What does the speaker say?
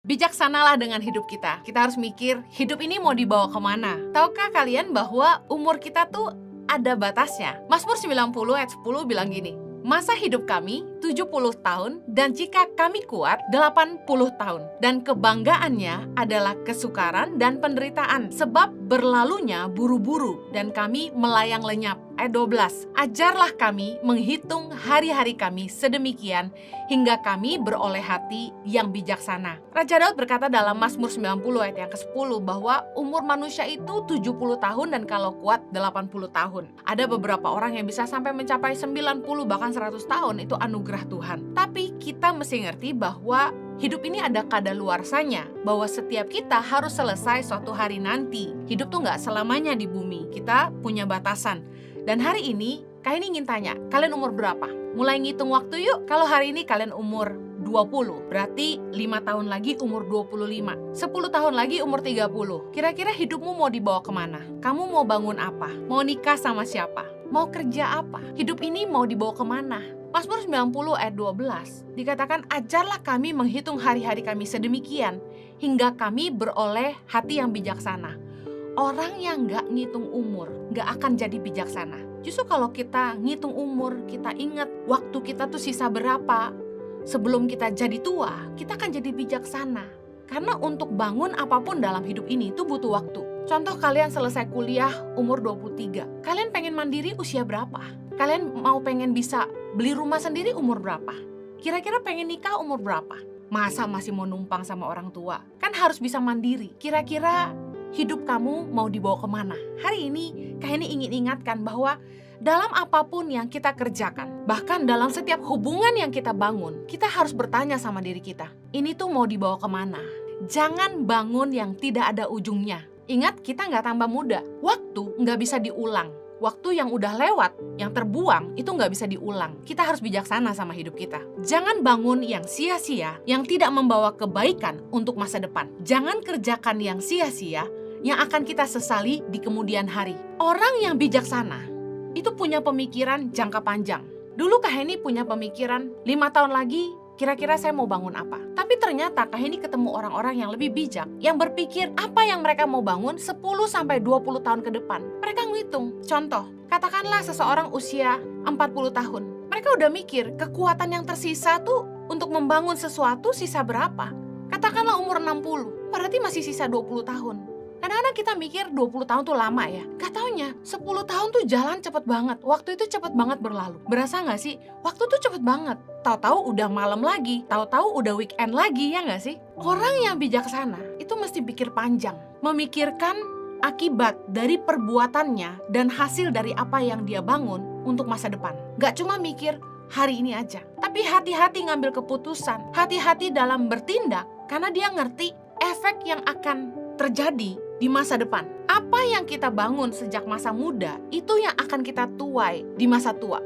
Bijaksanalah dengan hidup kita. Kita harus mikir, hidup ini mau dibawa kemana? Tahukah kalian bahwa umur kita tuh ada batasnya? Mazmur 90 ayat 10 bilang gini, masa hidup kami 70 tahun dan jika kami kuat 80 tahun. Dan kebanggaannya adalah kesukaran dan penderitaan sebab berlalunya buru-buru dan kami melayang lenyap. Ayat 12, ajarlah kami menghitung hari-hari kami sedemikian hingga kami beroleh hati yang bijaksana. Raja Daud berkata dalam Mazmur 90 ayat yang ke-10 bahwa umur manusia itu 70 tahun dan kalau kuat 80 tahun. Ada beberapa orang yang bisa sampai mencapai 90 bahkan 100 tahun, itu anugerah Tuhan. Tapi kita mesti ngerti bahwa hidup ini ada kadaluarsanya, bahwa setiap kita harus selesai suatu hari nanti. Hidup tuh gak selamanya di bumi, kita punya batasan. Dan hari ini, kalian ingin tanya, kalian umur berapa? Mulai ngitung waktu yuk. Kalau hari ini kalian umur 20, berarti 5 tahun lagi umur 25. 10 tahun lagi umur 30. Kira-kira hidupmu mau dibawa kemana? Kamu mau bangun apa? Mau nikah sama siapa? Mau kerja apa? Hidup ini mau dibawa kemana? Mazmur 90 ayat 12 dikatakan, ajarlah kami menghitung hari-hari kami sedemikian hingga kami beroleh hati yang bijaksana. Orang yang gak ngitung umur gak akan jadi bijaksana. Justru kalau kita ngitung umur, kita ingat waktu kita tuh sisa berapa, sebelum kita jadi tua, kita akan jadi bijaksana. Karena untuk bangun apapun dalam hidup ini itu butuh waktu. Contoh, kalian selesai kuliah umur 23. Kalian pengen mandiri usia berapa? Kalian mau pengen bisa beli rumah sendiri umur berapa? Kira-kira pengen nikah umur berapa? Masa masih mau numpang sama orang tua? Kan harus bisa mandiri. Kira-kira hidup kamu mau dibawa kemana? Hari ini kayaknya ingin ingatkan bahwa dalam apapun yang kita kerjakan, bahkan dalam setiap hubungan yang kita bangun, kita harus bertanya sama diri kita, ini tuh mau dibawa kemana? Jangan bangun yang tidak ada ujungnya. Ingat, kita nggak tambah muda. Waktu nggak bisa diulang. Waktu yang udah lewat, yang terbuang, itu nggak bisa diulang. Kita harus bijaksana sama hidup kita. Jangan bangun yang sia-sia, yang tidak membawa kebaikan untuk masa depan. Jangan kerjakan yang sia-sia, yang akan kita sesali di kemudian hari. Orang yang bijaksana itu punya pemikiran jangka panjang. Dulu Kak Heni punya pemikiran 5 tahun lagi kira-kira saya mau bangun apa. Tapi ternyata Kak Heni ketemu orang-orang yang lebih bijak, yang berpikir apa yang mereka mau bangun 10-20 tahun ke depan. Mereka ngitung. Contoh, katakanlah seseorang usia 40 tahun. Mereka udah mikir kekuatan yang tersisa tuh untuk membangun sesuatu sisa berapa. Katakanlah umur 60, berarti masih sisa 20 tahun. Kadang-kadang kita mikir 20 tahun tuh lama ya. Gak taunya 10 tahun tuh jalan cepet banget. Waktu itu cepet banget berlalu. Berasa gak sih? Waktu tuh cepet banget. Tahu-tahu udah malam lagi. Tahu-tahu udah weekend lagi, ya gak sih? Orang yang bijaksana itu mesti pikir panjang. Memikirkan akibat dari perbuatannya dan hasil dari apa yang dia bangun untuk masa depan. Gak cuma mikir hari ini aja. Tapi hati-hati ngambil keputusan. Hati-hati dalam bertindak. Karena dia ngerti efek yang akan terjadi di masa depan. Apa yang kita bangun sejak masa muda, itu yang akan kita tuai di masa tua.